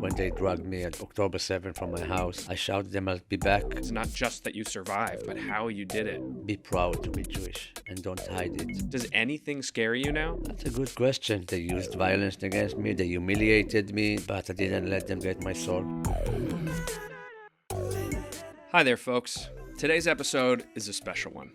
When they dragged me at October 7th from my house, I shouted them, I'll be back. It's not just that you survived, but how you did it. Be proud to be Jewish and don't hide it. Does anything scare you now? That's a good question. They used violence against me, they humiliated me, but I didn't let them get my soul. Hi there, folks. Today's episode is a special one.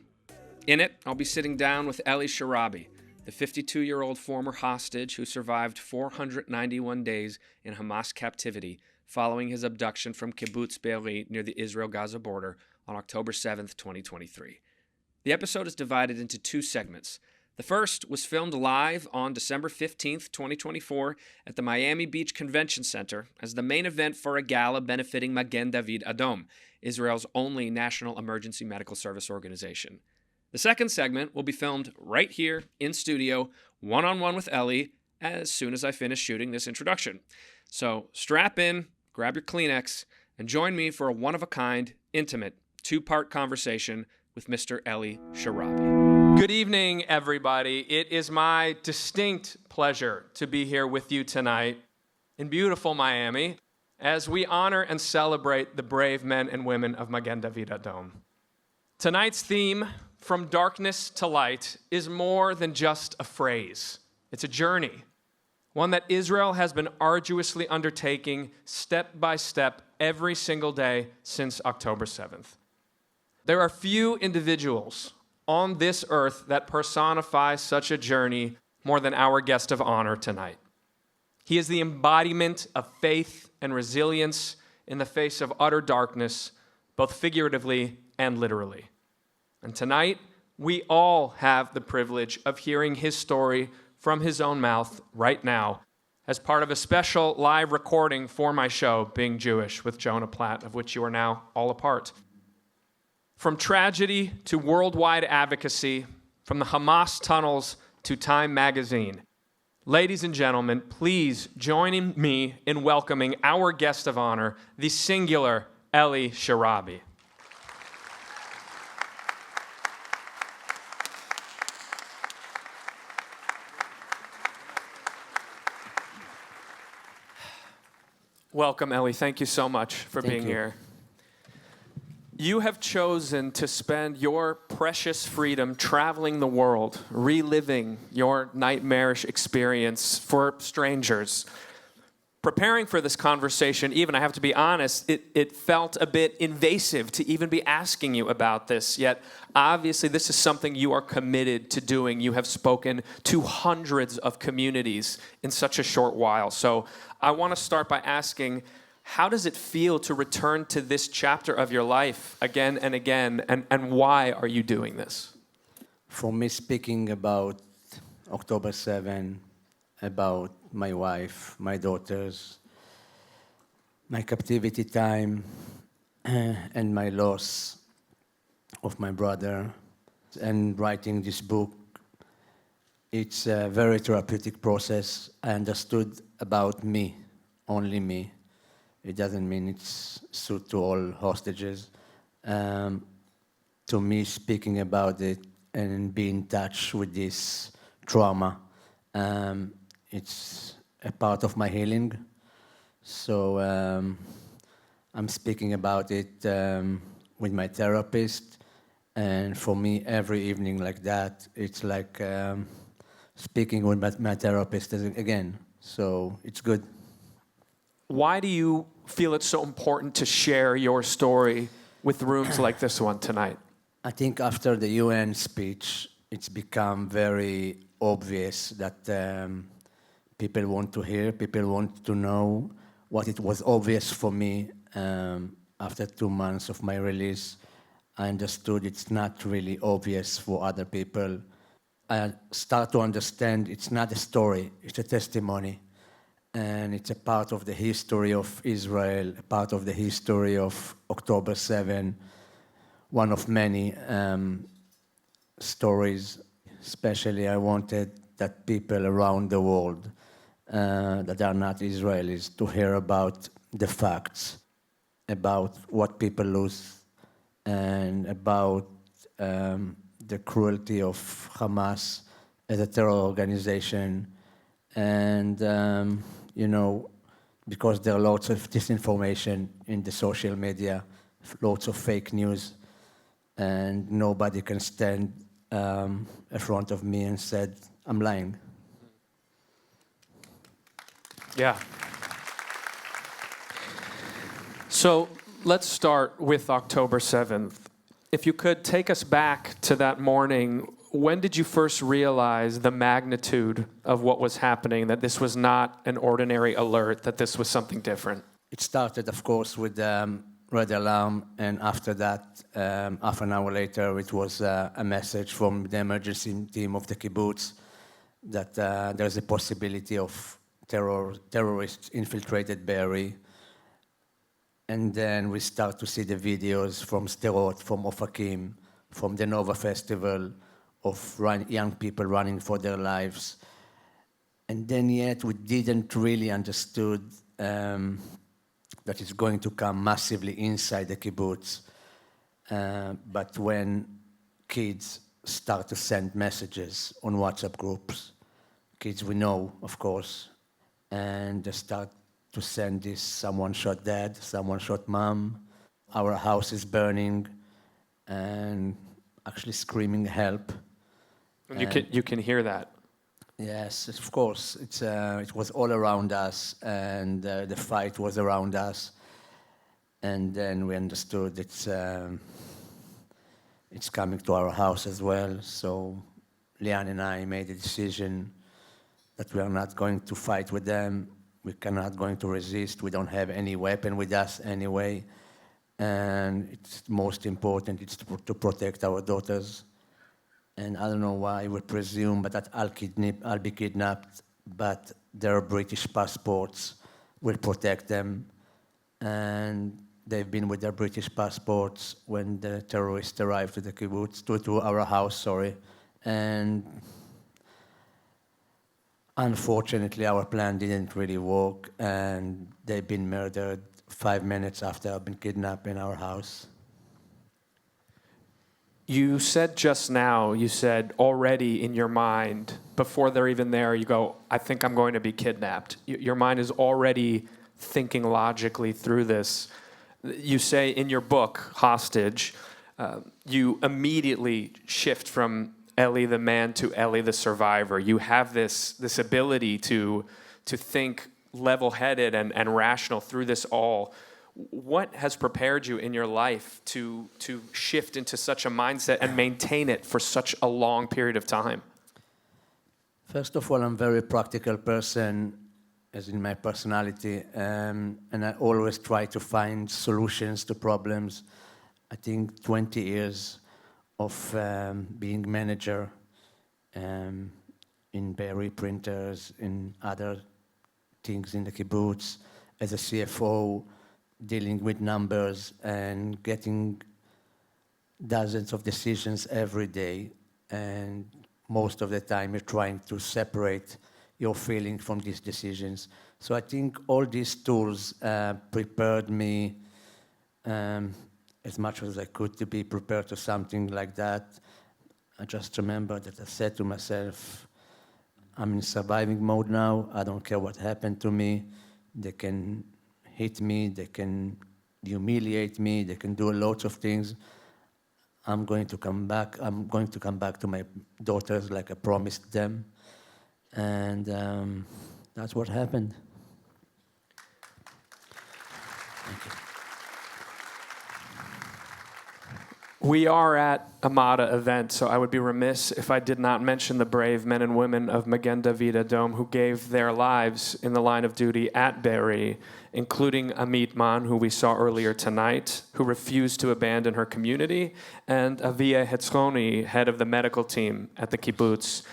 In it, I'll be sitting down with Eli Sharabi, the 52-year-old former hostage who survived 491 days in Hamas captivity following his abduction from Kibbutz Be'eri near the Israel-Gaza border on October 7th, 2023. The episode is divided into two segments. The first was filmed live on December 15th, 2024 at the Miami Beach Convention Center as the main event for a gala benefiting Magen David Adom, Israel's only national emergency medical service organization. The second segment will be filmed right here in studio, one-on-one with Eli, as soon as I finish shooting this introduction. So strap in, grab your Kleenex, and join me for a one-of-a-kind, intimate, two-part conversation with Mr. Eli Sharabi. Good evening, everybody. It is my distinct pleasure to be here with you tonight in beautiful Miami as we honor and celebrate the brave men and women of Magen David Adom. Tonight's theme, From Darkness to Light, is more than just a phrase. It's a journey, one that Israel has been arduously undertaking step by step every single day since October 7th. There are few individuals on this earth that personify such a journey more than our guest of honor tonight. He is the embodiment of faith and resilience in the face of utter darkness, both figuratively and literally. And tonight, we all have the privilege of hearing his story from his own mouth right now as part of a special live recording for my show, Being Jewish with Jonah Platt, of which you are now all a part. From tragedy to worldwide advocacy, from the Hamas tunnels to Time magazine. Ladies and gentlemen, please join me in welcoming our guest of honor, the singular Eli Sharabi. Welcome, Eli. Thank you so much for being here. You have chosen to spend your precious freedom traveling the world, reliving your nightmarish experience for strangers. Preparing for this conversation, even, I have to be honest, it felt a bit invasive to even be asking you about this, yet obviously this is something you are committed to doing. You have spoken to hundreds of communities in such a short while. So I want to start by asking, how does it feel to return to this chapter of your life again and again, and why are you doing this? For me, speaking about October 7, about my wife, my daughters, my captivity time, and my loss of my brother, and writing this book, it's a very therapeutic process. I understood about me, only me. It doesn't mean it's suit to all hostages. To me, speaking about it and being in touch with this trauma, it's a part of my healing. So I'm speaking about it with my therapist. And for me, every evening like that, it's like speaking with my therapist again. So it's good. Why do you feel it's so important to share your story with rooms like this one tonight? I think after the UN speech, it's become very obvious that people want to hear, people want to know what it was obvious for me after 2 months of my release. I understood it's not really obvious for other people. I start to understand it's not a story, it's a testimony. And it's a part of the history of Israel, a part of the history of October 7, one of many stories. Especially I wanted that people around the world that are not Israelis to hear about the facts, about what people lose, and about the cruelty of Hamas as a terror organization, and because there are lots of disinformation in the social media, lots of fake news, and nobody can stand in front of me and said, I'm lying. Yeah. So let's start with October 7th. If you could take us back to that morning, when did you first realize the magnitude of what was happening, that this was not an ordinary alert, that this was something different? It started, of course, with red alarm, and after that, half an hour later, it was a message from the emergency team of the kibbutz that there's a possibility of terrorists infiltrated Be'eri. And then we start to see the videos from Sderot, from Ofakim, from the Nova Festival, of young people running for their lives. And then yet we didn't really understood that it's going to come massively inside the kibbutz. But when kids start to send messages on WhatsApp groups, kids we know, of course, and they start to send this, someone shot dad, someone shot mom, our house is burning, and actually screaming help. And you can hear that. Yes, of course. It was all around us, and the fight was around us. And then we understood it's coming to our house as well. So Lianne and I made a decision that we are not going to fight with them. We cannot going to resist. We don't have any weapon with us anyway. And it's most important, it's to protect our daughters. And I don't know why we presume, but that I'll be kidnapped, but their British passports will protect them. And they've been with their British passports when the terrorists arrived to the kibbutz, to our house, sorry. And unfortunately, our plan didn't really work, and they've been murdered 5 minutes after I've been kidnapped in our house. You said just now, you said already in your mind, before they're even there, you go, I think I'm going to be kidnapped. Your mind is already thinking logically through this. You say in your book, Hostage, you immediately shift from Eli the man to Eli the survivor. You have this ability to think level-headed and rational through this all. What has prepared you in your life to shift into such a mindset and maintain it for such a long period of time? First of all, I'm a very practical person, as in my personality, and I always try to find solutions to problems. I think 20 years of being manager in Be'eri printers, in other things in the kibbutz, as a CFO, dealing with numbers and getting dozens of decisions every day. And most of the time you're trying to separate your feeling from these decisions. So I think all these tools prepared me as much as I could to be prepared to something like that. I just remember that I said to myself, I'm in surviving mode now. I don't care what happened to me. They can hit me, they can humiliate me, they can do a lot of things. I'm going to come back. I'm going to come back to my daughters like I promised them. And that's what happened. Thank you. We are at a MADA event, so I would be remiss if I did not mention the brave men and women of Magen David Adom who gave their lives in the line of duty at Be'eri, including Amit Man, who we saw earlier tonight, who refused to abandon her community, and Avia Hetzroni, head of the medical team at the kibbutz.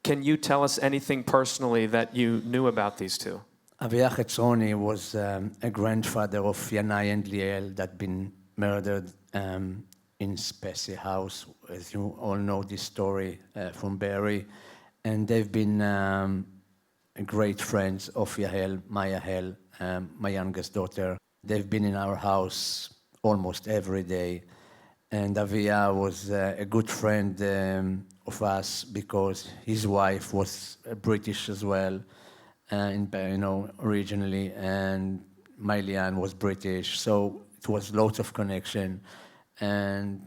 Can you tell us anything personally that you knew about these two? Avia Hetzroni was a grandfather of Jonah and Yahel that been murdered in Specie House, as you all know this story from Be'eri, and they've been great friends of Yahel, my youngest daughter. They've been in our house almost every day, and Avia was a good friend of us because his wife was British as well, originally, and my Lianne was British, so it was lots of connection. And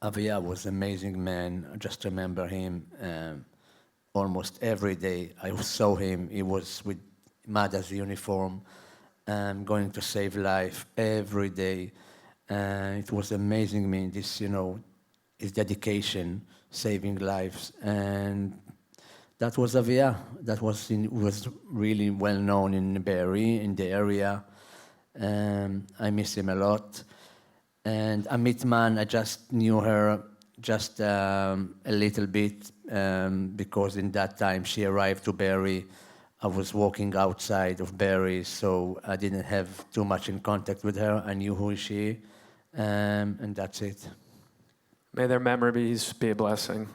Avia was an amazing man. I just remember him almost every day. I saw him. He was with Mada's uniform, going to save life every day. It was amazing, me, this, his dedication, saving lives. And that was Avia. That was really well known in Be'eri, in the area. I miss him a lot. And Amit Man, I just knew her just a little bit because in that time she arrived to Be'eri. I was walking outside of Be'eri, so I didn't have too much in contact with her. I knew who she, and that's it. May their memories be a blessing.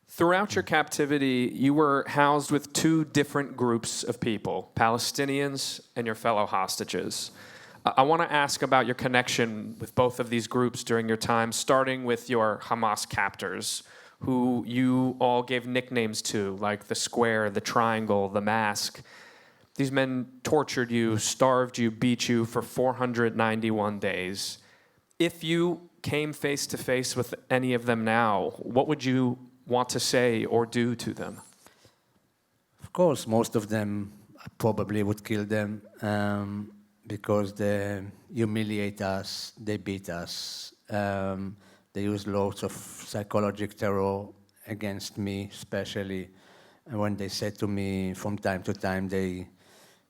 Throughout your captivity, you were housed with two different groups of people, Palestinians and your fellow hostages. I want to ask about your connection with both of these groups during your time, starting with your Hamas captors, who you all gave nicknames to, like the square, the triangle, the mask. These men tortured you, starved you, beat you for 491 days. If you came face to face with any of them now, what would you want to say or do to them? Of course, most of them I probably would kill them because they humiliate us, they beat us, they use lots of psychological terror against me, especially. And when they said to me from time to time, they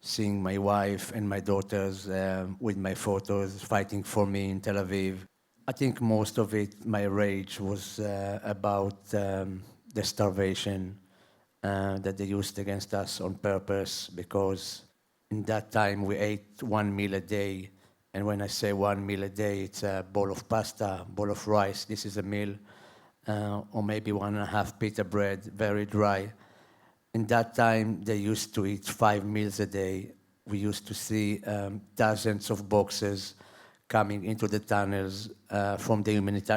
seeing my wife and my daughters with my photos fighting for me in Tel Aviv. I think most of it, my rage was about the starvation that they used against us on purpose, because in that time we ate 1 meal a day. And when I say 1 meal a day, it's a bowl of pasta, bowl of rice. This is a meal, or maybe 1.5 pita bread, very dry. In that time, they used to eat 5 meals a day. We used to see dozens of boxes coming into the tunnels from the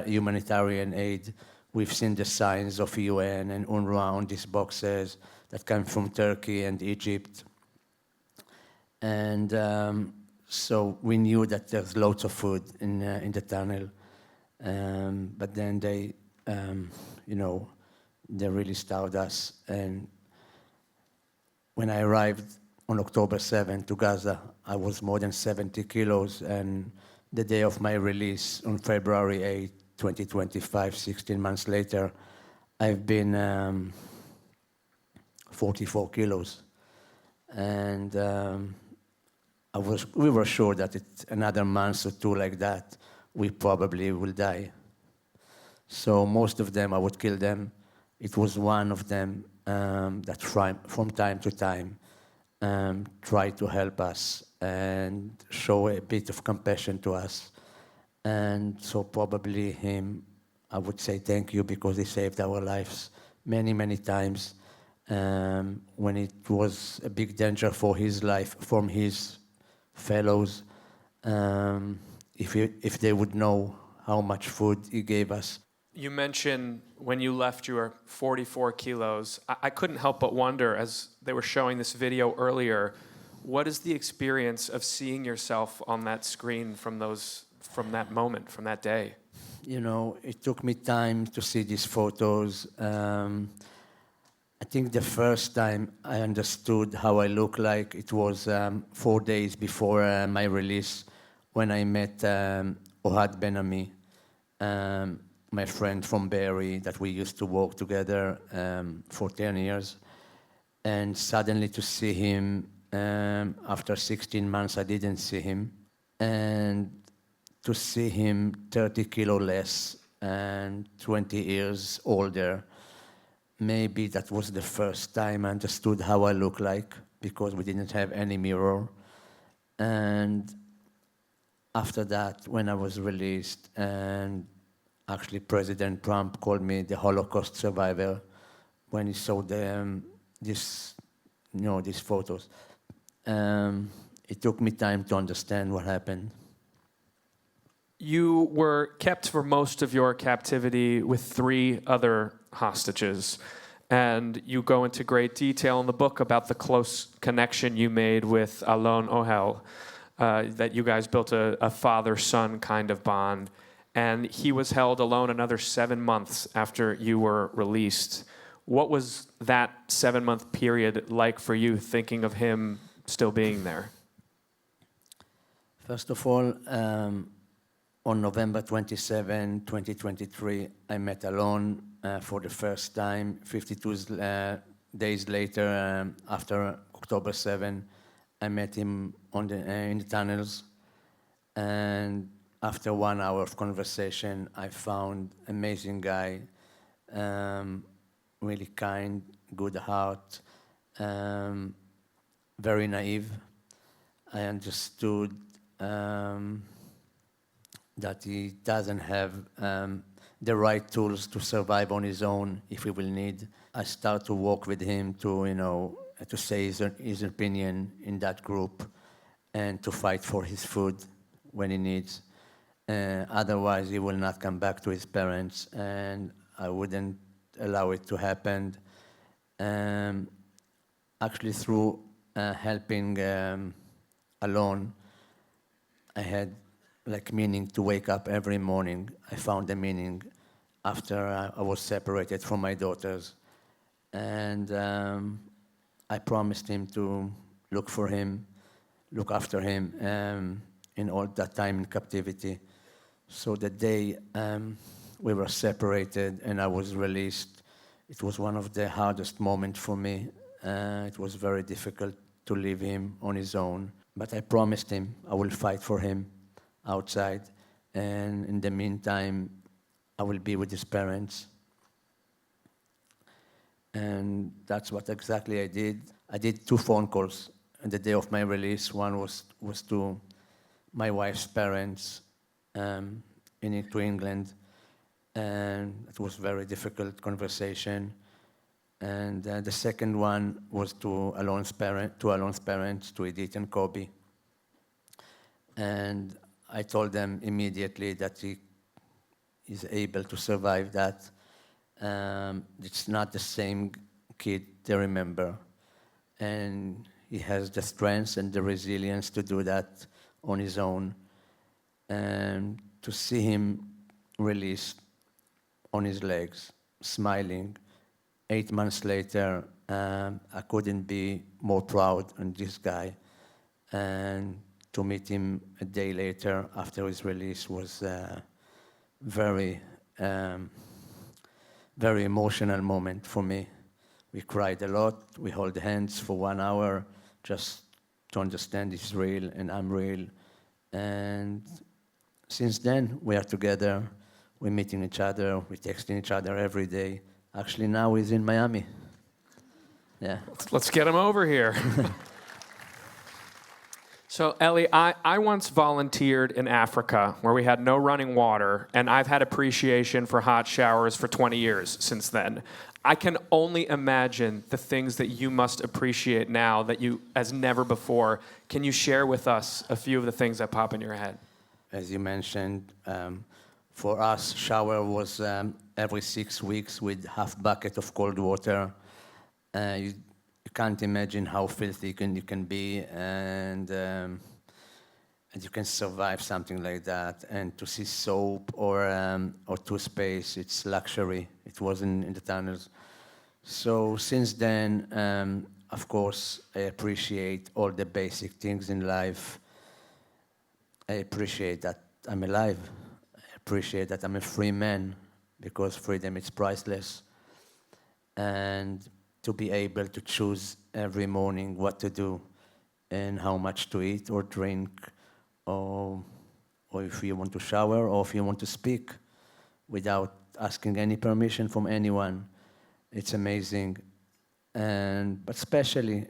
humanitarian aid. We've seen the signs of UN and UNRWA on these boxes that come from Turkey and Egypt. And so we knew that there's lots of food in the tunnel. But then they really starved us. And when I arrived on October 7 to Gaza, I was more than 70 kilos. And the day of my release on February 8, 2025, 16 months later, I've been 44 kilos. And we were sure that another month or two like that, we probably will die. So most of them, I would kill them. It was one of them that from time to time tried to help us and show a bit of compassion to us. And so probably him, I would say thank you, because he saved our lives many, many times when it was a big danger for his life from his fellows. If they would know how much food he gave us. You mentioned when you left you were 44 kilos. I couldn't help but wonder, as they were showing this video earlier, what is the experience of seeing yourself on that screen from that moment, from that day? It took me time to see these photos. I think the first time I understood how I look like, it was 4 days before my release, when I met Ohad Ben-Ami, my friend from Be'eri that we used to work together for 10 years. And suddenly to see him, after 16 months I didn't see him, and to see him 30 kilo less and 20 years older, maybe that was the first time I understood how I look like, because we didn't have any mirror. And after that, when I was released, and actually President Trump called me the Holocaust survivor when he saw these photos. It took me time to understand what happened. You were kept for most of your captivity with 3 other hostages. And you go into great detail in the book about the close connection you made with Alon Ohel, that you guys built a father-son kind of bond. And he was held alone another 7 months after you were released. What was that 7-month period like for you, thinking of him still being there? First of all, on November 27, 2023, I met Alon for the first time. 52 days later, after October 7, I met him in the tunnels. And after 1 hour of conversation, I found amazing guy, really kind, good heart, very naive. I understood that he doesn't have the right tools to survive on his own if he will need. I start to work with him to, to say his opinion in that group and to fight for his food when he needs. Otherwise, he will not come back to his parents, and I wouldn't allow it to happen. Actually, through helping Alon, I had meaning to wake up every morning. I found the meaning after I was separated from my daughters. And I promised him to look for him, look after him in all that time in captivity. So the day we were separated and I was released, it was one of the hardest moments for me. It was very difficult to leave him on his own. But I promised him I will fight for him outside. And in the meantime, I will be with his parents. And that's what exactly I did. I did 2 phone calls on the day of my release. One was to my wife's parents to England. And it was a very difficult conversation. And the second one was to Alon's parents, to Edith and Kobe. And I told them immediately that he is able to survive that. It's not the same kid they remember. And he has the strength and the resilience to do that on his own. And to see him released on his legs, smiling, 8 months later, I couldn't be more proud of this guy. And to meet him a day later after his release was very, very emotional moment for me. We cried a lot. We held hands for 1 hour just to understand he's real and I'm real. And since then, we are together. We're meeting each other. We're texting each other every day. Actually, now he's in Miami. Yeah. Let's get him over here. So, Eli, I once volunteered in Africa where we had no running water, and I've had appreciation for hot showers for 20 years since then. I can only imagine the things that you must appreciate now that you, as never before. Can you share with us a few of the things that pop in your head? As you mentioned, for us, shower was every 6 weeks with half bucket of cold water. You can't imagine how filthy you can be, and you can survive something like that. And to see soap or toothpaste, it's luxury. It wasn't in the tunnels. So since then, of course, I appreciate all the basic things in life. I appreciate that I'm alive. I appreciate that I'm a free man, because freedom is priceless. And to be able to choose every morning what to do and how much to eat or drink, or if you want to shower or if you want to speak without asking any permission from anyone. It's amazing. But especially,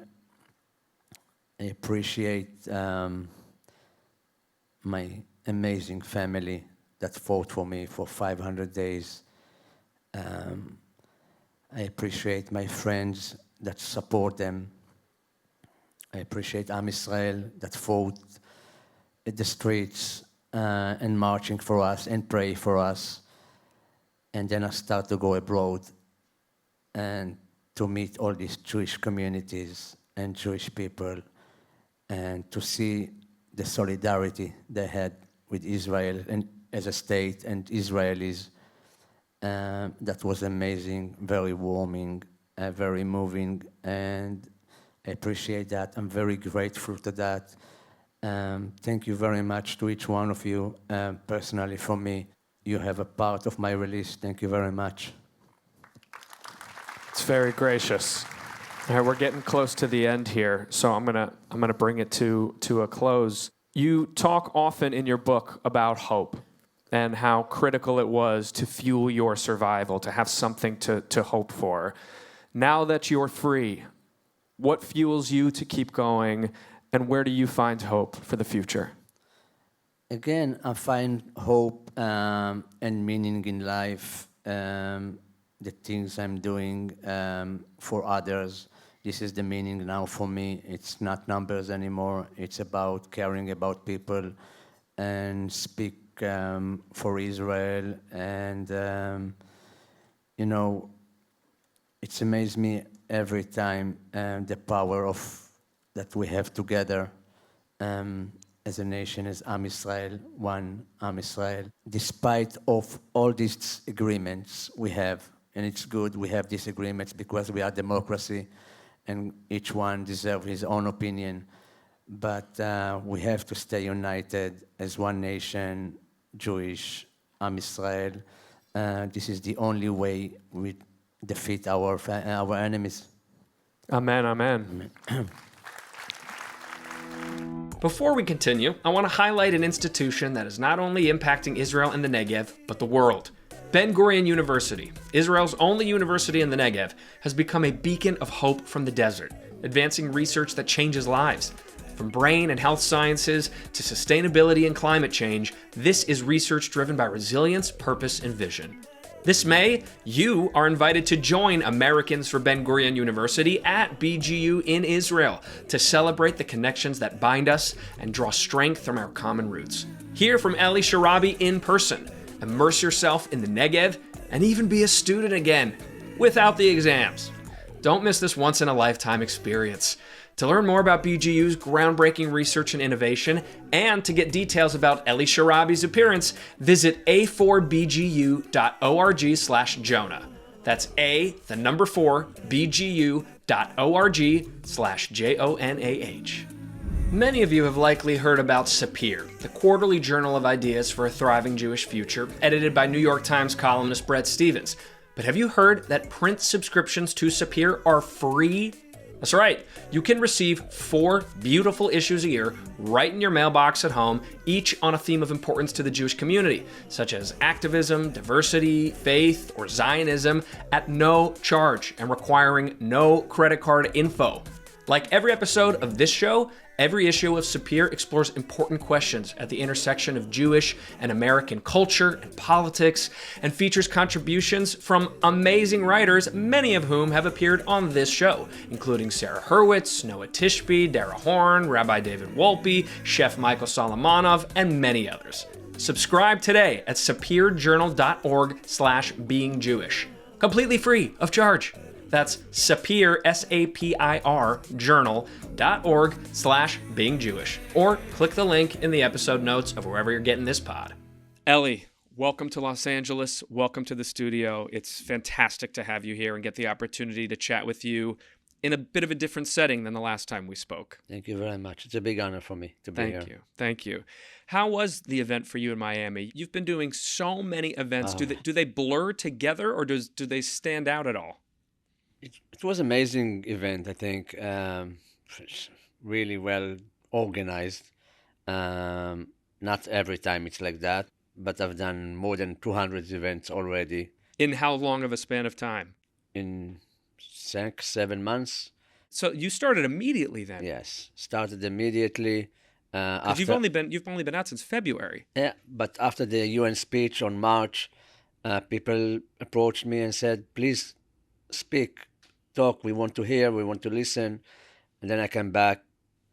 I appreciate my amazing family that fought for me for 500 days. I appreciate my friends that support them. I appreciate Am Israel that fought in the streets and marching for us and pray for us. And then I start to go abroad and to meet all these Jewish communities and Jewish people and to see the solidarity they had with Israel and as a state and Israelis. That was amazing, very warming, very moving, and I appreciate that. I'm very grateful to that. Thank you very much to each one of you. Personally, for me, you have a part of my release. Thank you very much. It's very gracious. All right, we're getting close to the end here, so I'm gonna bring it to a close. You talk often in your book about hope and how critical it was to fuel your survival, to have something to hope for. Now that you're free, what fuels you to keep going, and where do you find hope for the future? Again, I find hope and meaning in life, the things I'm doing for others. This is the meaning now for me. It's not numbers anymore. It's about caring about people and speak for Israel. And, you know, it's amazed me every time the power of that we have together as a nation, as Am Israel, one Am Israel. Despite of all these agreements we have, and it's good we have disagreements because we are democracy and each one deserves his own opinion, but we have to stay united as one nation, Jewish, Am Israel. This is the only way we defeat our enemies. Amen, amen. Before we continue, I want to highlight an institution that is not only impacting Israel and the Negev, but the world. Ben Gurion University, Israel's only university in the Negev, has become a beacon of hope from the desert, advancing research that changes lives. From brain and health sciences to sustainability and climate change, this is research driven by resilience, purpose, and vision. This May, you are invited to join Americans for Ben Gurion University at BGU in Israel to celebrate the connections that bind us and draw strength from our common roots. Hear from Eli Sharabi in person, immerse yourself in the Negev, and even be a student again, without the exams. Don't miss this once-in-a-lifetime experience. To learn more about BGU's groundbreaking research and innovation, and to get details about Eli Sharabi's appearance, visit a4bgu.org/Jonah. That's bgu.org/JONAH. Many of you have likely heard about Sapir, the quarterly journal of ideas for a thriving Jewish future, edited by New York Times columnist Bret Stephens. But have you heard that print subscriptions to Sapir are free? That's right, you can receive 4 beautiful issues a year right in your mailbox at home, each on a theme of importance to the Jewish community, such as activism, diversity, faith, or Zionism, at no charge and requiring no credit card info. Like every episode of this show, every issue of Sapir explores important questions at the intersection of Jewish and American culture and politics, and features contributions from amazing writers, many of whom have appeared on this show, including Sarah Hurwitz, Noah Tishby, Dara Horn, Rabbi David Wolpe, Chef Michael Solomonov, and many others. Subscribe today at sapirjournal.org/beingjewish. Completely free of charge. That's Sapir, S-A-P-I-R, journal.org/beingjewish. Or click the link in the episode notes of wherever you're getting this pod. Eli, welcome to Los Angeles. Welcome to the studio. It's fantastic to have you here and get the opportunity to chat with you in a bit of a different setting than the last time we spoke. Thank you very much. It's a big honor for me to be here. Thank you. How was the event for you in Miami? You've been doing so many events. Do they blur together, or do they stand out at all? It was an amazing event, I think. Really well organized. Not every time it's like that, but I've done more than 200 events already. In how long of a span of time? In 6-7 months. So you started immediately then? Yes, started immediately. Because you've only been out since February. Yeah, but after the UN speech on March, people approached me and said, "Please speak, talk. We want to hear. We want to listen." And then I came back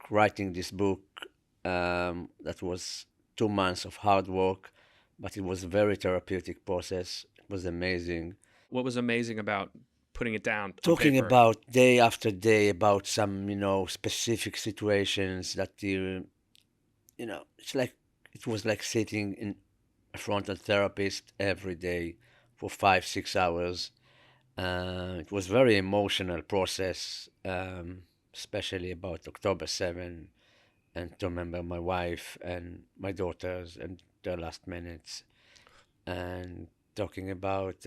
writing this book. That was 2 months of hard work, but it was a very therapeutic process. It was amazing. What was amazing about putting it down on talking paper. about day after day about some, specific situations that it was like sitting in front of a therapist every day for 5 6 hours. It was very emotional process, especially about October 7, and to remember my wife and my daughters and their last minutes, and talking about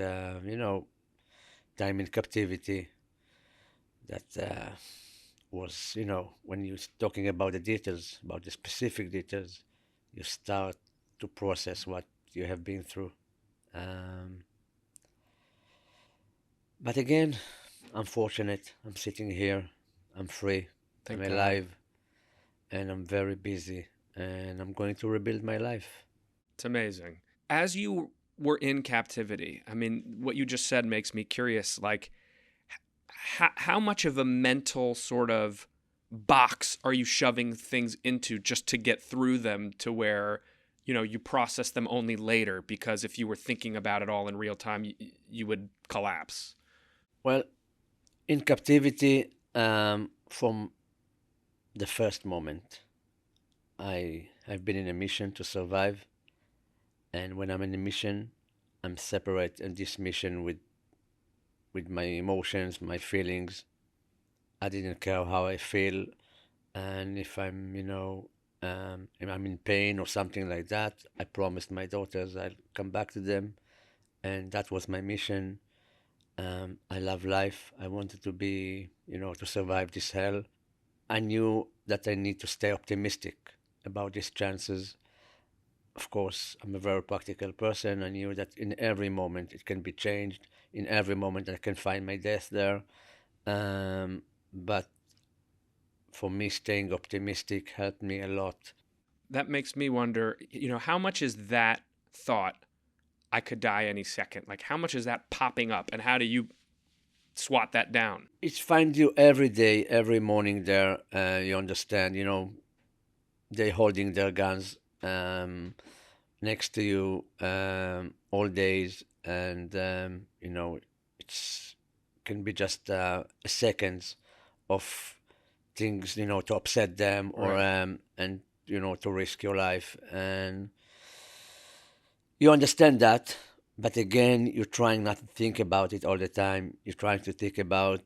time in captivity. That was, when you're talking about the details, about the specific details, you start to process what you have been through. Um, but again, I'm fortunate. I'm sitting here. I'm free. Thank I'm God. alive, and I'm very busy. And I'm going to rebuild my life. It's amazing. As you were in captivity, I mean, what you just said makes me curious. Like, how much of a mental sort of box are you shoving things into just to get through them to where, you process them only later? Because if you were thinking about it all in real time, you would collapse. Well, in captivity, from the first moment, I have been in a mission to survive. And when I'm in a mission, I'm separate in this mission with my emotions, my feelings. I didn't care how I feel, and if if I'm in pain or something like that, I promised my daughters I'll come back to them, and that was my mission. I love life. I wanted to be, to survive this hell. I knew that I need to stay optimistic about these chances. Of course, I'm a very practical person. I knew that in every moment it can be changed. In every moment I can find my death there. But for me, staying optimistic helped me a lot. That makes me wonder, how much is that thought, I could die any second? Like, how much is that popping up, and how do you swat that down? It's find you every day, every morning there. You understand, they holding their guns next to you all days, and it's can be just seconds of things, to upset them or Right. and to risk your life, and you understand that. But again, you're trying not to think about it all the time. You're trying to think about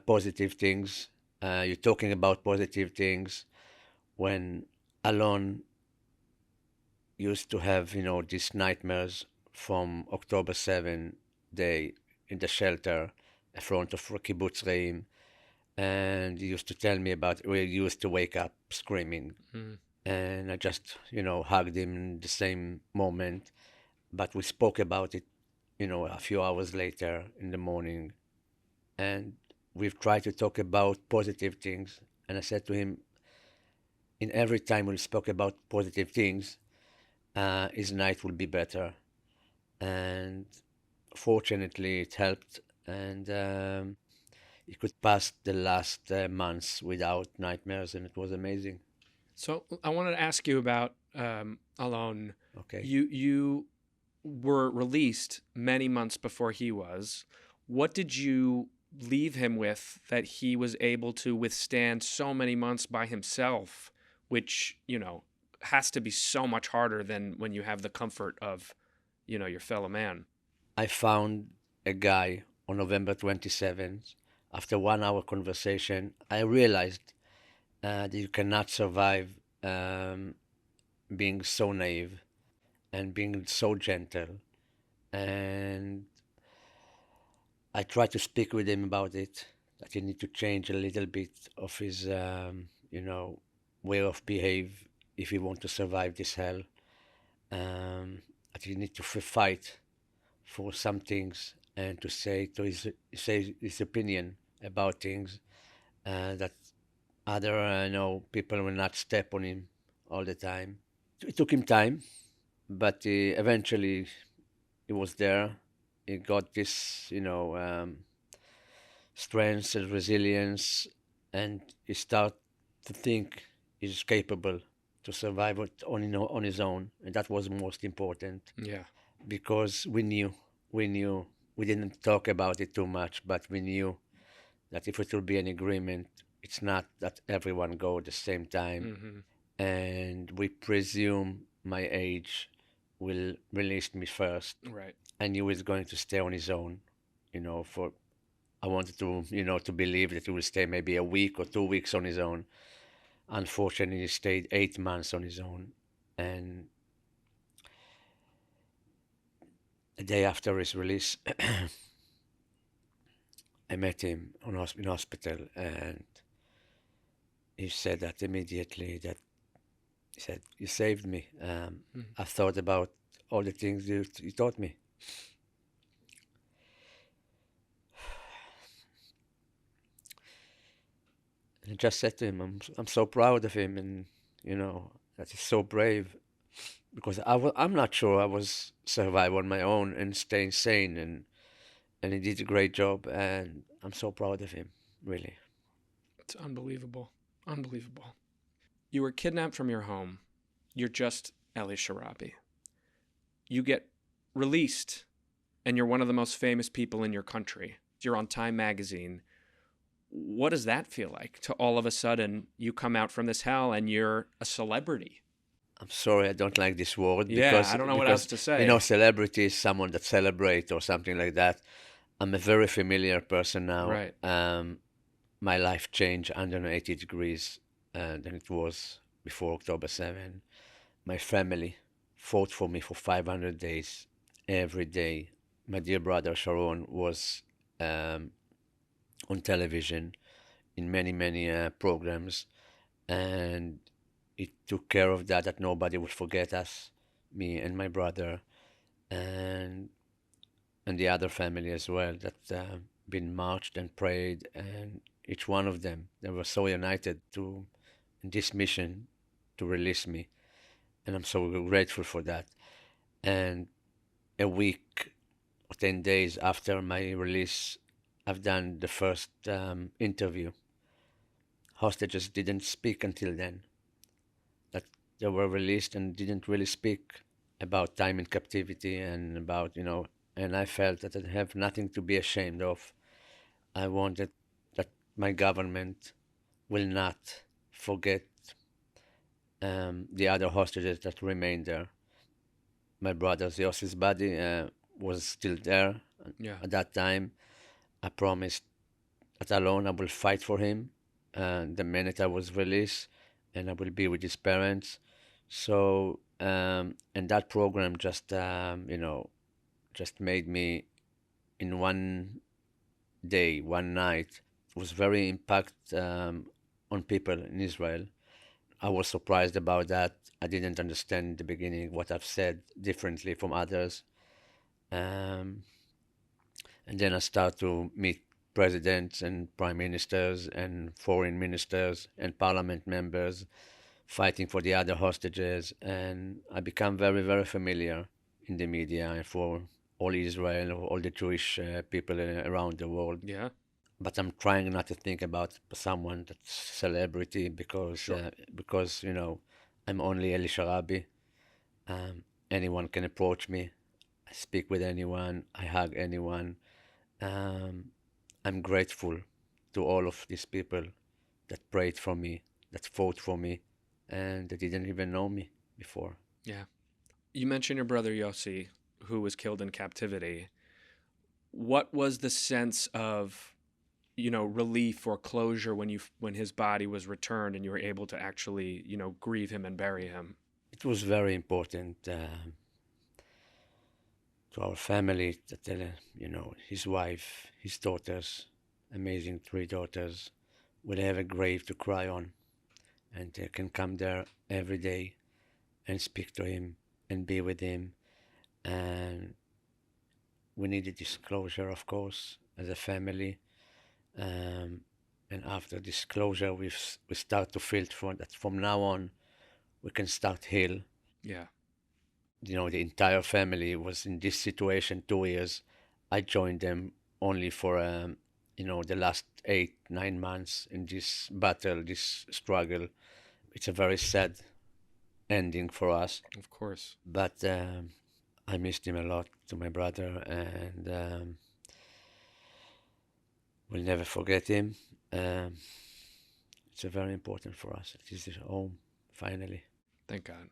positive things. You're talking about positive things. When Alon used to have, these nightmares from October 7 day in the shelter in front of Kibbutz Be'eri, and he used to tell me about where he used to wake up screaming. Mm. And I just, hugged him in the same moment. But we spoke about it, a few hours later in the morning. And we've tried to talk about positive things. And I said to him, in every time we spoke about positive things, his night will be better. And fortunately, it helped. And he could pass the last months without nightmares, and it was amazing. So I wanted to ask you about Alon. Okay. You were released many months before he was. What did you leave him with that he was able to withstand so many months by himself, which, has to be so much harder than when you have the comfort of, your fellow man? I found a guy on November 27th. After 1 hour conversation, I realized that you cannot survive being so naive and being so gentle. And I tried to speak with him about it, that he need to change a little bit of his, way of behave if he want to survive this hell. That he need to fight for some things and to say his opinion about things, that other people will not step on him all the time. It took him time, but eventually he was there. He got this, strength and resilience, and he start to think he's capable to survive it on his own, and that was most important Yeah. because we knew we didn't talk about it too much, but we knew that if it will be an agreement, it's not that everyone go at the same time, and we presume my age will release me first. Right. I knew he's going to stay on his own, for I wanted to, to believe that he will stay maybe a week or 2 weeks on his own. Unfortunately, he stayed 8 months on his own, and a day after his release, I met him in hospital, and he said that immediately. That he said, "You saved me. I thought about all the things you taught me." And I just said to him, "I'm so proud of him, and that he's so brave." Because I'm not sure I was survive on my own and staying sane, and he did a great job, and I'm so proud of him, really. It's unbelievable. Unbelievable. You were kidnapped from your home. You're just Eli Sharabi. You get released, and you're one of the most famous people in your country. You're on Time magazine. What does that feel like to all of a sudden you come out from this hell and you're a celebrity? I'm sorry, I don't like this word. Yeah, because, I don't know what else to say. Celebrity is someone that celebrates or something like that. I'm a very familiar person now. Right. My life changed 180 degrees than it was before October 7. My family fought for me for 500 days, every day. My dear brother Sharon was on television in many, many programs, and it took care of that nobody would forget us, me and my brother, and the other family as well, that been marched and prayed, and each one of them, they were so united in this mission to release me, and I'm so grateful for that. And a week or 10 days after my release, I've done the first interview. Hostages didn't speak until then. That they were released and didn't really speak about time in captivity and about, and I felt that I have nothing to be ashamed of. I wanted that my government will not forget the other hostages that remained there. My brother's Yossi's body was still there at that time. I promised that Alon I will fight for him the minute I was released, and I will be with his parents. So, and that program just, just made me in one day, one night, was very impact on people in Israel. I was surprised about that. I didn't understand in the beginning what I've said differently from others. And then I start to meet presidents and prime ministers and foreign ministers and parliament members fighting for the other hostages. And I become very, very familiar in the media and for all Israel, all the Jewish people around the world. Yeah. But I'm trying not to think about someone that's celebrity because I'm only Eli Sharabi. Anyone can approach me. I speak with anyone. I hug anyone. I'm grateful to all of these people that prayed for me, that fought for me, and that didn't even know me before. Yeah. You mentioned your brother Yossi, who was killed in captivity. What was the sense of, relief or closure when his body was returned and you were able to actually, grieve him and bury him? It was very important to our family that, his wife, his daughters, amazing 3 daughters, will have a grave to cry on, and they can come there every day and speak to him and be with him. And we needed this closure, of course, as a family. And after this closure, we start to feel that from now on, we can start heal. Yeah. The entire family was in this situation 2 years. I joined them only for, the last 8-9 months in this battle, this struggle. It's a very sad ending for us. Of course. But I missed him a lot, to my brother, and We'll never forget him. Um, it's very important for us. It is his home, finally. Thank God.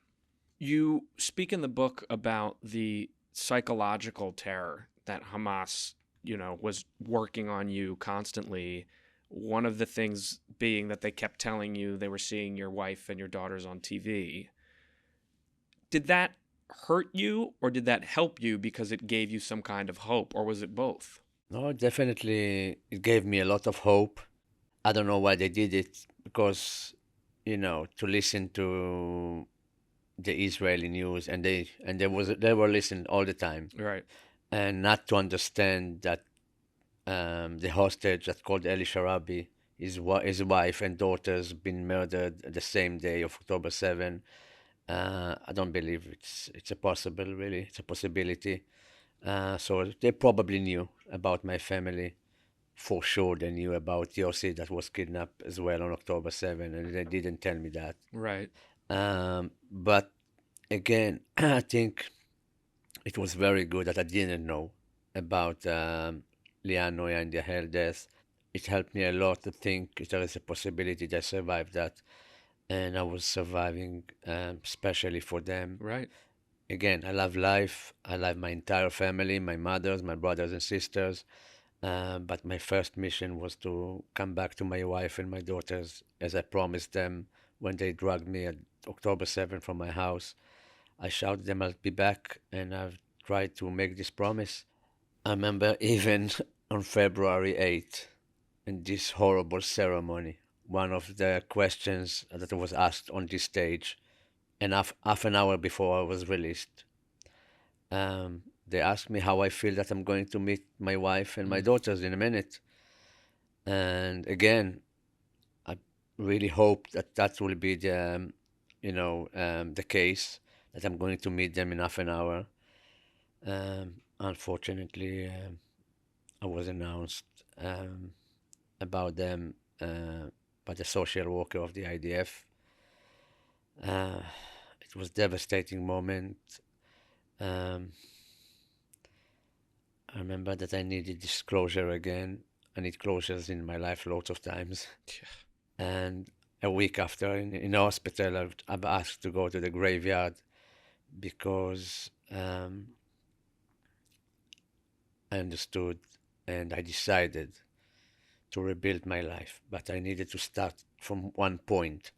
You speak in the book about the psychological terror that Hamas, was working on you constantly. One of the things being that they kept telling you they were seeing your wife and your daughters on TV. Did that hurt you or did that help you because it gave you some kind of hope, or was it both? No, definitely, it gave me a lot of hope. I don't know why they did it, because, to listen to the Israeli news, and they were listening all the time, Right. and not to understand that the hostage that called Eli Sharabi, his wife and daughters been murdered the same day of October 7. I don't believe it's a possible, really. It's a possibility. So they probably knew about my family. For sure, they knew about Yossi that was kidnapped as well on October 7, and they didn't tell me that. Right. But again, I think it was very good that I didn't know about Lianne, Noiya and Yahel death. It helped me a lot to think if there is a possibility that I survived that, and I was surviving, especially for them. Right. Again, I love life. I love my entire family, my mothers, my brothers and sisters. But my first mission was to come back to my wife and my daughters, as I promised them when they dragged me at October 7th from my house. I shouted them I'll be back, and I've tried to make this promise. I remember even on February 8th, in this horrible ceremony, one of the questions that was asked on this stage, and half an hour before I was released, they asked me how I feel that I'm going to meet my wife and my daughters in a minute. And again, I really hope that that will be the case, that I'm going to meet them in half an hour. Unfortunately, I was announced about them by the social worker of the IDF. It was a devastating moment. Um, I remember that I needed this closure again. I need closures in my life lots of times. And a week after, in the hospital, I've asked to go to the graveyard because I understood and I decided to rebuild my life. But I needed to start from one point.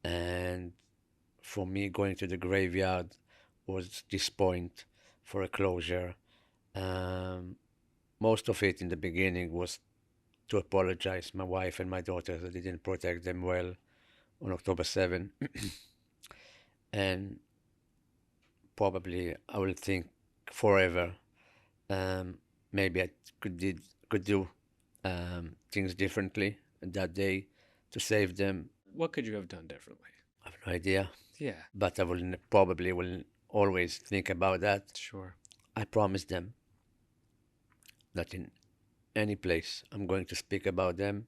And for me, going to the graveyard was this point for a closure. Most of it in the beginning was to apologize my wife and my daughters. I didn't protect them well on October 7. And probably I will think forever. Maybe I could do things differently that day to save them. What could you have done differently? I have no idea, Yeah. but I probably will always think about that. Sure. I promised them that in any place I'm going to speak about them,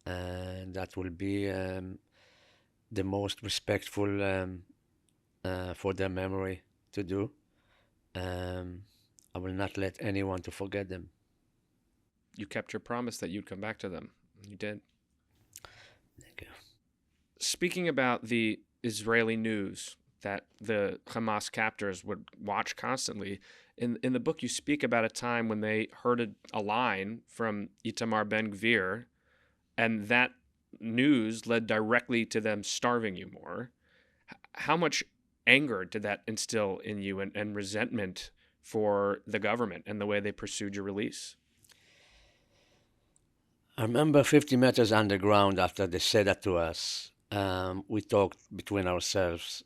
and that will be the most respectful for their memory to do. I will not let anyone to forget them. You kept your promise that you'd come back to them. You did. Thank you. Speaking about the Israeli news that the Hamas captors would watch constantly, in the book you speak about a time when they heard a line from Itamar Ben-Gvir, and that news led directly to them starving you more. How much anger did that instill in you, and resentment for the government and the way they pursued your release? I remember 50 meters underground after they said that to us. We talked between ourselves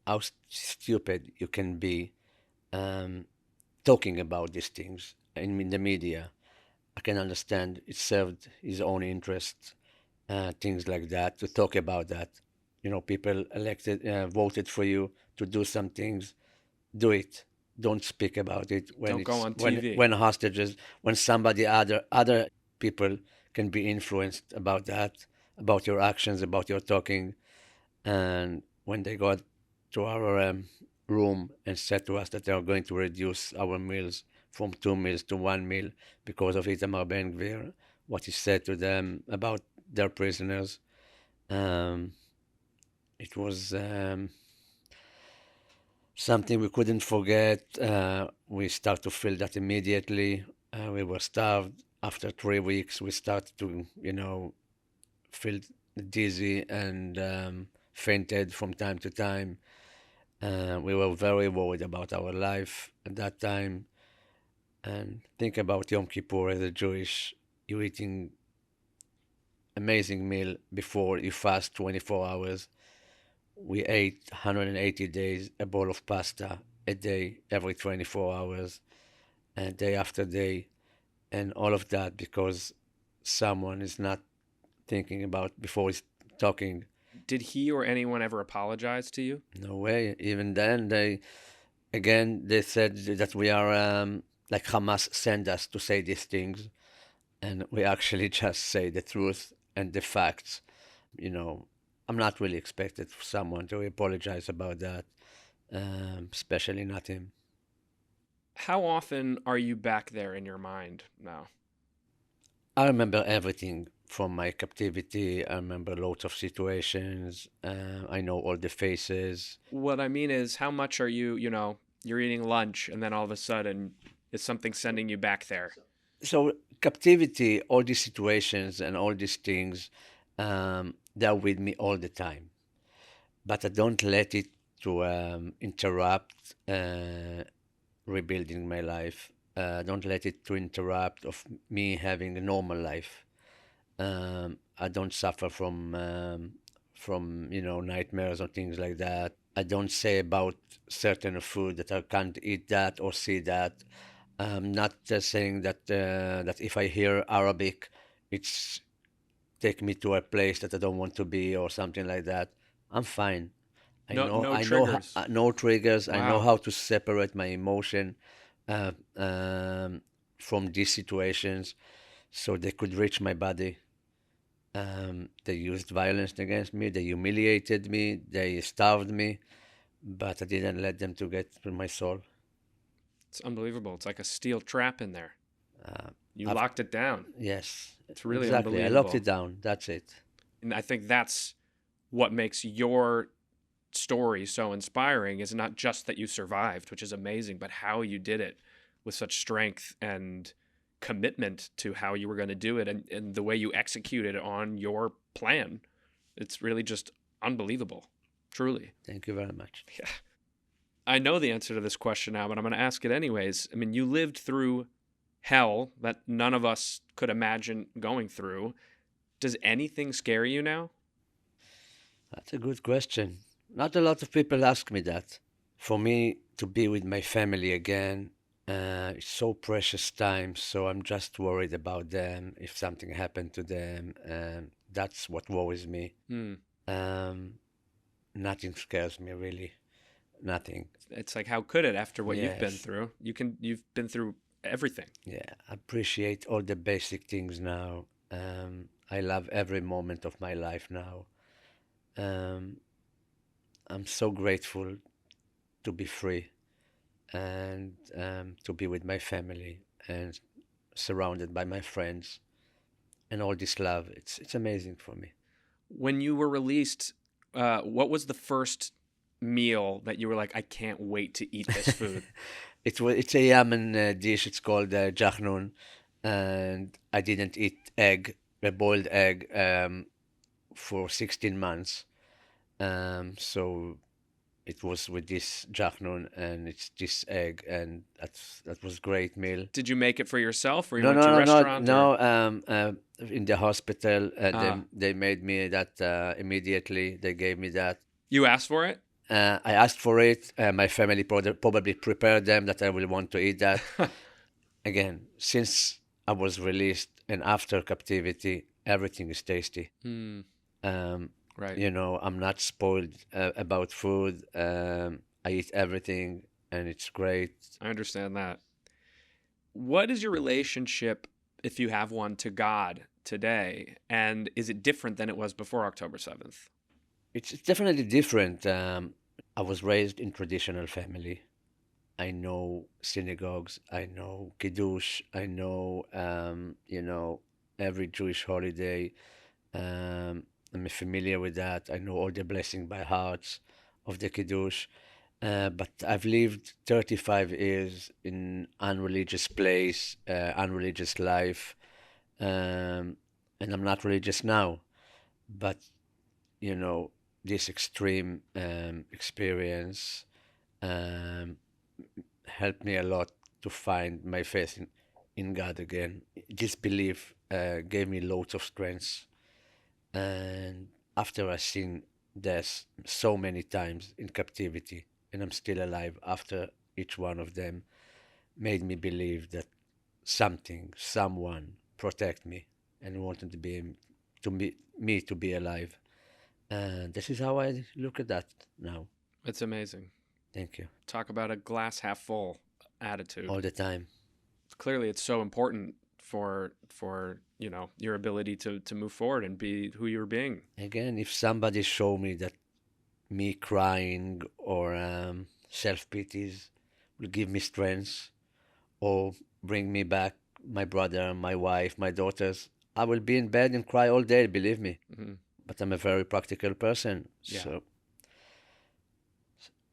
how stupid you can be talking about these things in the media. I can understand it served his own interest, things like that, to talk about that. People voted for you to do some things. Do it. Don't speak about it Don't go on TV. when hostages, when somebody other people can be influenced about that, about your actions, about your talking. And when they got to our room and said to us that they are going to reduce our meals from 2 meals to 1 meal because of Itamar Ben Gvir, what he said to them about their prisoners. Um, it was something we couldn't forget. We start to feel that immediately. We were starved. After 3 weeks, we started to, feel dizzy and fainted from time to time. We were very worried about our life at that time. And think about Yom Kippur as a Jewish, you're eating amazing meal before you fast 24 hours. We ate 180 days, a bowl of pasta a day, every 24 hours, and day after day, and all of that because someone is not thinking about before he's talking. Did he or anyone ever apologize to you? No way. Even then, they said that we are like Hamas sent us to say these things, and we actually just say the truth and the facts. I'm not really expected for someone to apologize about that, especially not him. How often are you back there in your mind now? I remember everything from my captivity. I remember lots of situations. I know all the faces. What I mean is, how much are you, you're eating lunch and then all of a sudden is something sending you back there? So captivity, all these situations and all these things, they're with me all the time. But I don't let it to interrupt rebuilding my life. Don't let it to interrupt of me having a normal life. I don't suffer from nightmares or things like that. I don't say about certain food that I can't eat that or see that. Not saying that if I hear Arabic, it's take me to a place that I don't want to be or something like that. I'm fine. No I know triggers. no triggers. I know Wow. how to separate my emotion uh, from these situations, so they could reach my body. They used violence against me. They humiliated me. They starved me, but I didn't let them to get to my soul. It's unbelievable. It's like a steel trap in there. Uh, You I've, locked it down. yes, It's really exactly. I locked unbelievable. it down. That's it. And I think that's what makes your story so inspiring is not just that you survived, which is amazing, but how you did it with such strength and commitment to how you were going to do it and the way you executed on your plan. It's really just unbelievable, truly. Thank you very much. Yeah. I know the answer to this question now, but I'm going to ask it anyways. I mean, you lived through hell that none of us could imagine going through. Does anything scare you now? That's a good question. Not a lot of people ask me that. For me to be with my family again, it's so precious time. So I'm just worried about them. If something happened to them, that's what worries me. Hmm. Um, Nothing scares me really. Nothing. It's like, how could it after what you've been Yes. through? You've been through everything. Yeah. Appreciate all the basic things now. I love every moment of my life now. Um, I'm so grateful to be free and to be with my family and surrounded by my friends and all this love. It's amazing for me. When you were released, what was the first meal that you were like, I can't wait to eat this food? It's a Yemen dish. It's called jachnun, and I didn't eat a boiled egg, for 16 months. So it was with this jachnun and it's this egg, and that was great meal. Did you make it for yourself or you No, went to a no, no, no, restaurant or? no. In the hospital, Ah. they made me that immediately. They gave me that. You asked for it? I asked for it. My family probably prepared them that I will want to eat that. Again, since I was released and after captivity, everything is tasty. Hmm. Um, Right. I'm not spoiled about food. I eat everything, and it's great. I understand that. What is your relationship, if you have one, to God today? And is it different than it was before October 7th? It's definitely different. I was raised in traditional family. I know synagogues, I know Kiddush, I know, every Jewish holiday. I'm familiar with that. I know all the blessing by hearts of the Kiddush. But I've lived 35 years in unreligious place, unreligious life, and I'm not religious now. But this extreme experience um, helped me a lot to find my faith in God again. This belief gave me loads of strength. And after I've seen death so many times in captivity, and I'm still alive after each one of them, made me believe that someone protect me and wanted me to be alive. And this is how I look at that now. It's amazing. Thank you. Talk about a glass half full attitude. All the time. Clearly, it's so important for your ability to move forward and be who you're being. Again, if somebody show me that me crying or self-pities will give me strength or bring me back my brother, my wife, my daughters, I will be in bed and cry all day, believe me. Mm-hmm. But I'm a very practical person. Yeah. So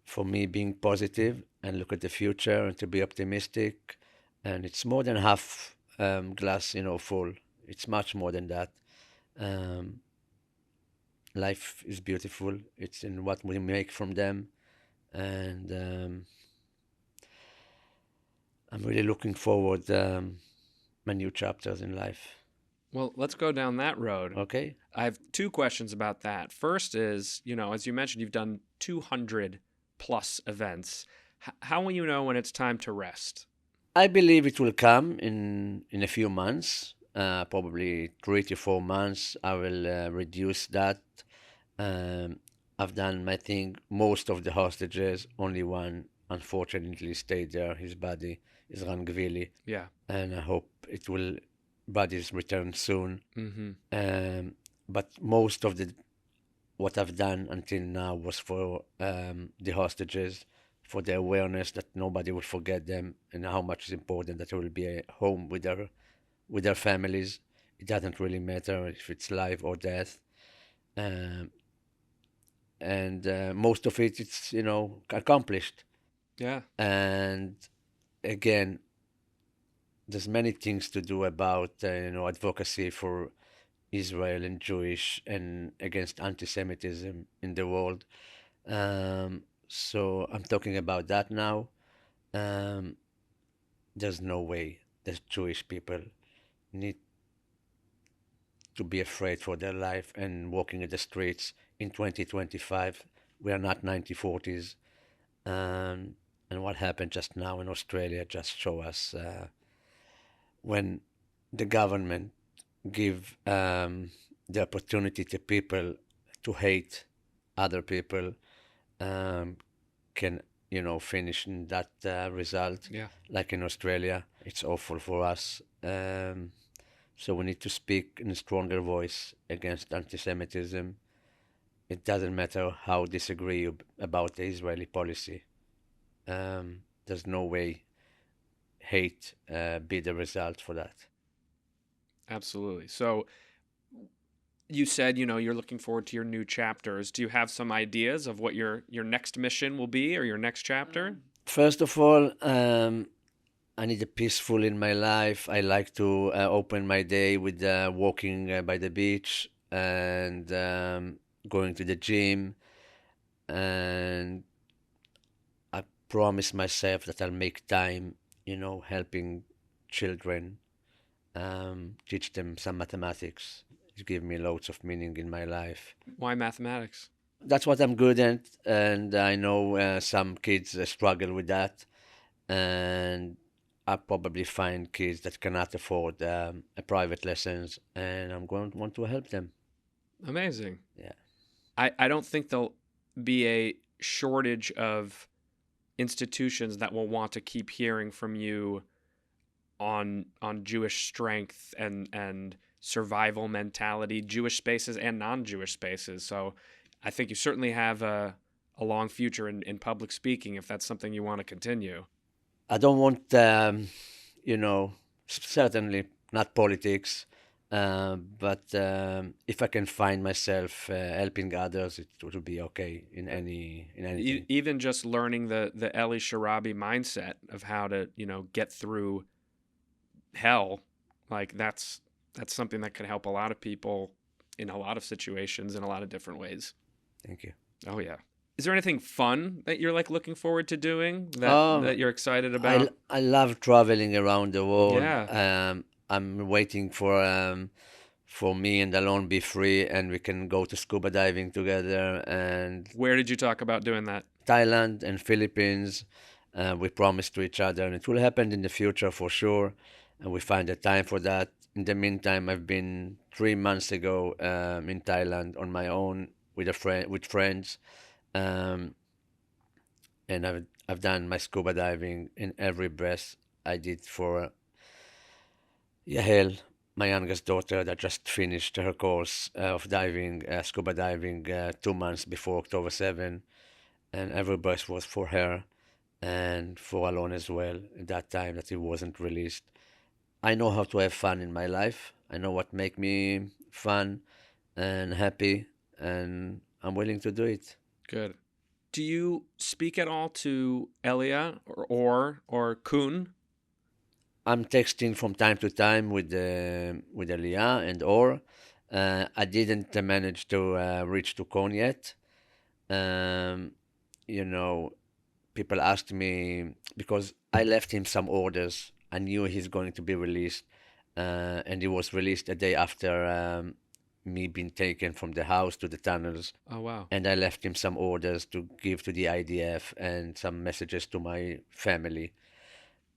for me, being positive and look at the future and to be optimistic, and it's more than half glass, full. It's much more than that. Um, Life is beautiful. It's in what we make from them, and I'm really looking forward my new chapters in life. Well, let's go down that road. Okay. I have two questions about that. First is, as you mentioned, you've done 200 plus events. How will you know when it's time to rest? I believe it will come in a few months, probably 3 to 4 months. I will reduce that. I've done my thing. Most of the hostages, only one unfortunately stayed there. His body is Rangvili, Yeah. and I hope it will bodies return soon. Mm-hmm. But most of what I've done until now was for the hostages, for the awareness that nobody will forget them and how much it's important that they will be at home with their families. It doesn't really matter if it's life or death. Um, and most of it's accomplished. Yeah. And again, there's many things to do about advocacy for Israel and Jewish and against anti-Semitism in the world. So I'm talking about that now. There's no way that Jewish people need to be afraid for their life and walking in the streets in 2025. We are not 1940s. And what happened just now in Australia just show us when the government give the opportunity to people to hate other people, can finish in that result. Yeah. Like in Australia, it's awful for us. So we need to speak in a stronger voice against anti-Semitism. It doesn't matter how disagree you about the Israeli policy. There's no way hate be the result for that. Absolutely. So you said, you're looking forward to your new chapters. Do you have some ideas of what your next mission will be or your next chapter? First of all, I need a peaceful in my life. I like to open my day with walking by the beach and going to the gym. And I promise myself that I'll make time, helping children, teach them some mathematics. It gives me loads of meaning in my life. Why mathematics? That's what I'm good at, and I know some kids struggle with that, and I probably find kids that cannot afford a private lessons, and I'm going to want to help them. Amazing. Yeah. I don't think there'll be a shortage of institutions that will want to keep hearing from you on Jewish strength and survival mentality, Jewish spaces and non-Jewish spaces. So I think you certainly have a long future in public speaking if that's something you want to continue. I don't want, you know, certainly not politics, but if I can find myself helping others, it would be okay in anything. Even just learning the Eli Sharabi mindset of how to, get through hell, like that's something that can help a lot of people in a lot of situations in a lot of different ways. Thank you. Oh yeah. Is there anything fun that you're like looking forward to doing that Um, that you're excited about? I love traveling around the world. Yeah. I'm waiting for me and Alon be free and we can go to scuba diving together, and Where did you talk about doing that? Thailand and Philippines. We promised to each other, and it will happen in the future for sure. And we find the time for that. In the meantime, I've been 3 months ago in Thailand on my own with a friend, with friends, um, and I've done my scuba diving in every breath. I did for Yahel, my youngest daughter, that just finished her course of diving, scuba diving, 2 months before October 7, and every breath was for her and for Alon as well at that time that it wasn't released. I know how to have fun in my life. I know what make me fun and happy, and I'm willing to do it. Good. Do you speak at all to Elia or Kun? I'm texting from time to time with Lianne and or. I didn't manage to reach to Con yet. Um, you know, people asked me because I left him some orders. I knew he's going to be released, and he was released a day after me being taken from the house to the tunnels. Oh wow. And I left him some orders to give to the IDF and some messages to my family.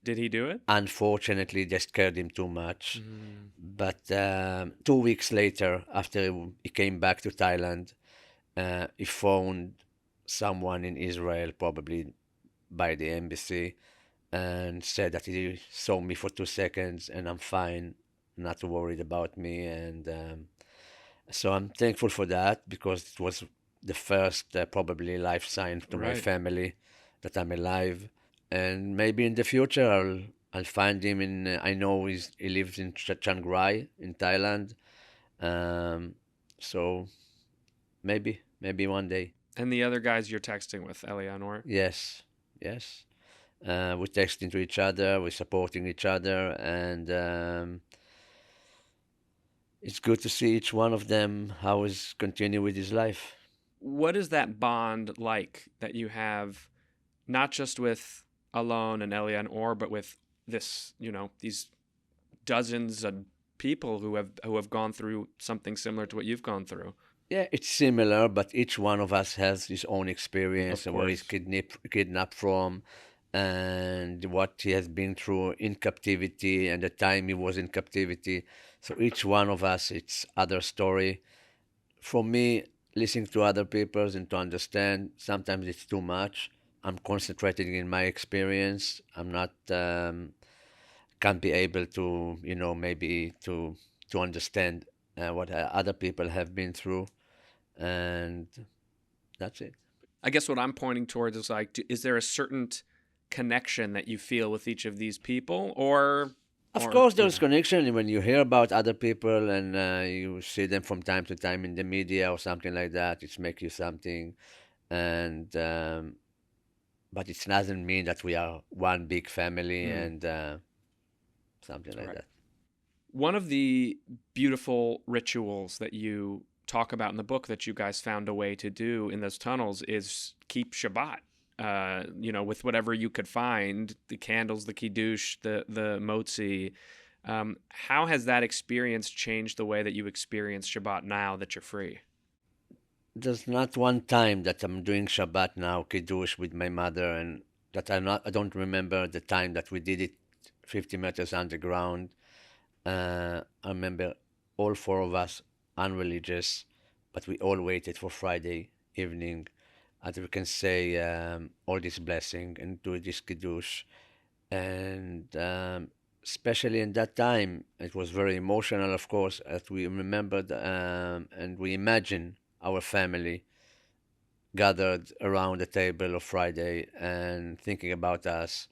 Did he do it? Unfortunately, they scared him too much. Mm. But 2 weeks later, after he came back to Thailand, he phoned someone in Israel, probably by the embassy, and said that he saw me for 2 seconds and I'm fine, not worried about me. And so I'm thankful for that because it was the first probably life sign to my Right. family that I'm alive. And maybe in the future I'll find him in. I know he lives in Chiang Rai in Thailand. Um, so maybe one day. And the other guys you're texting with, Eleanor? Yes, yes. We're texting to each other. We're supporting each other, and it's good to see each one of them how he's continue with his life. What is that bond like that you have, not just with Alon and Eleanor, but with this, these dozens of people who have gone through something similar to what you've gone through? Yeah, it's similar, but each one of us has his own experience Of and where he's course. kidnapped from, and what he has been through in captivity and the time he was in captivity. So each one of us, it's other story. For me, listening to other people's and to understand, sometimes it's too much. I'm concentrating in my experience. I'm not can't be able to, maybe to understand what other people have been through, and that's it. I guess what I'm pointing towards is like, is there a certain connection that you feel with each of these people, Of or course, there's connection when you hear about other people and you see them from time to time in the media or something like that. It's make you something, and but it doesn't mean that we are one big family Mm, and something like right. that. One of the beautiful rituals that you talk about in the book that you guys found a way to do in those tunnels is keep Shabbat. With whatever you could find, the candles, the kiddush, the motzi. How has that experience changed the way that you experience Shabbat now that you're free? There's not one time that I'm doing Shabbat now, Kiddush with my mother, and that I don't remember the time that we did it 50 meters underground. I remember all four of us unreligious, but we all waited for Friday evening until we can say all this blessing and do this Kiddush. And especially in that time, it was very emotional, of course, as we remembered and we imagined our family gathered around the table of Friday and thinking about us.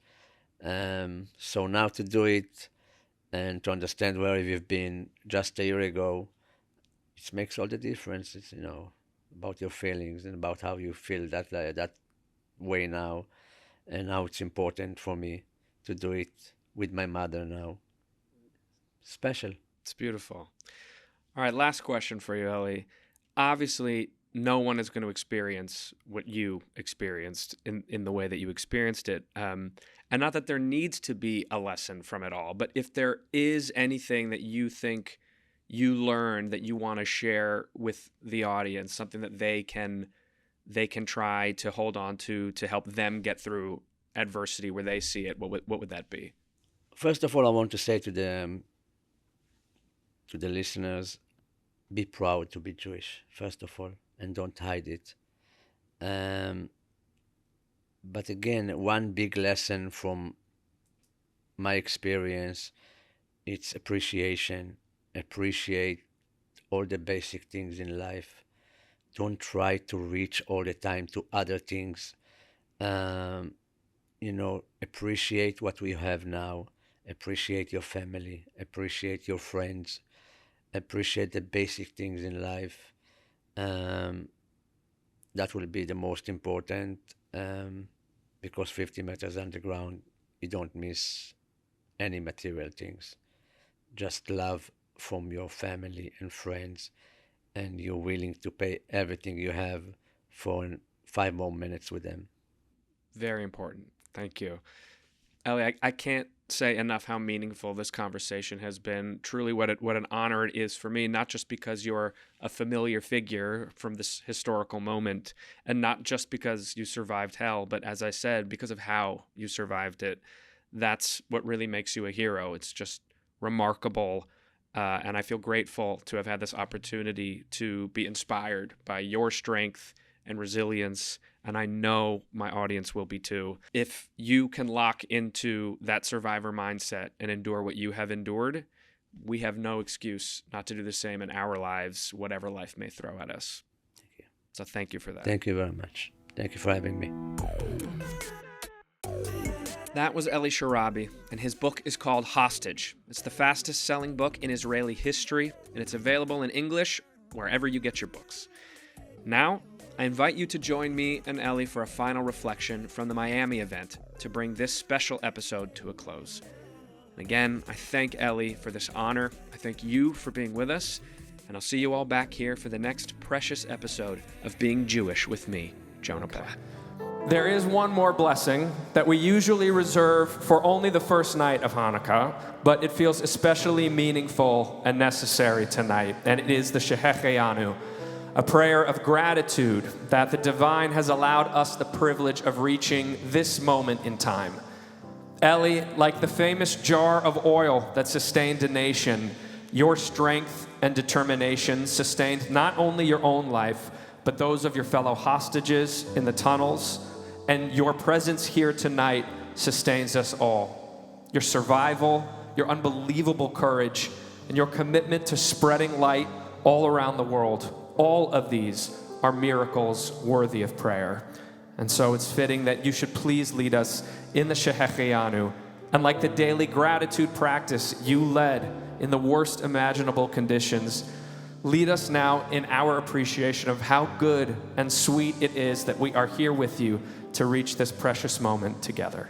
So now to do it and to understand where we've been just a year ago, it makes all the difference. It's, about your feelings and about how you feel that way now, and how it's important for me to do it with my mother now. Special. It's beautiful. All right, last question for you, Eli. Obviously, no one is going to experience what you experienced in the way that you experienced it. And not that there needs to be a lesson from it all, but if there is anything that you think you learned that you want to share with the audience, something that they can try to hold on to help them get through adversity where they see it, what would that be? First of all, I want to say to the listeners, be proud to be Jewish, first of all, and don't hide it. But again, one big lesson from my experience, it's appreciation. Appreciate all the basic things in life. Don't try to reach all the time to other things. Appreciate what we have now. Appreciate your family. Appreciate your friends. Appreciate the basic things in life. That will be the most important, because 50 meters underground, you don't miss any material things. Just love from your family and friends, and you're willing to pay everything you have for 5 more minutes with them. Very important. Thank you. Eli, I can't say enough how meaningful this conversation has been. Truly what an honor it is for me, not just because you're a familiar figure from this historical moment, and not just because you survived hell, but as I said, because of how you survived it. That's what really makes you a hero. It's just remarkable. And I feel grateful to have had this opportunity to be inspired by your strength and resilience. And I know my audience will be too. If you can lock into that survivor mindset and endure what you have endured, we have no excuse not to do the same in our lives, whatever life may throw at us. Thank you. So thank you for that. Thank you very much. Thank you for having me. That was Eli Sharabi, and his book is called Hostage. It's the fastest selling book in Israeli history, and it's available in English wherever you get your books. Now, I invite you to join me and Eli for a final reflection from the Miami event to bring this special episode to a close. And again, I thank Eli for this honor. I thank you for being with us, and I'll see you all back here for the next precious episode of Being Jewish with me, Jonah Platt. There is one more blessing that we usually reserve for only the first night of Hanukkah, but it feels especially meaningful and necessary tonight, and it is the Shehecheyanu, a prayer of gratitude that the divine has allowed us the privilege of reaching this moment in time. Eli, like the famous jar of oil that sustained a nation, your strength and determination sustained not only your own life, but those of your fellow hostages in the tunnels, and your presence here tonight sustains us all. Your survival, your unbelievable courage, and your commitment to spreading light all around the world, all of these are miracles worthy of prayer. And so it's fitting that you should please lead us in the Shehecheyanu, and like the daily gratitude practice you led in the worst imaginable conditions, lead us now in our appreciation of how good and sweet it is that we are here with you to reach this precious moment together.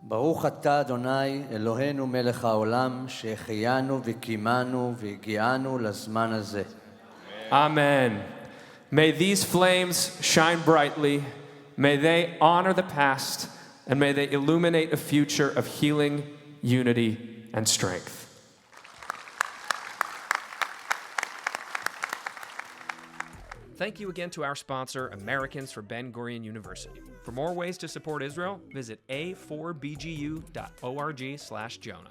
ברוך אתה אדוני אלוהינו מלך העולם שהחיינו וקיימנו והגיענו לזמן הזה. Amen. May these flames shine brightly. May they honor the past, and may they illuminate a future of healing, unity, and strength. Thank you again to our sponsor, Americans for Ben Gurion University. For more ways to support Israel, visit a4bgu.org/Jonah.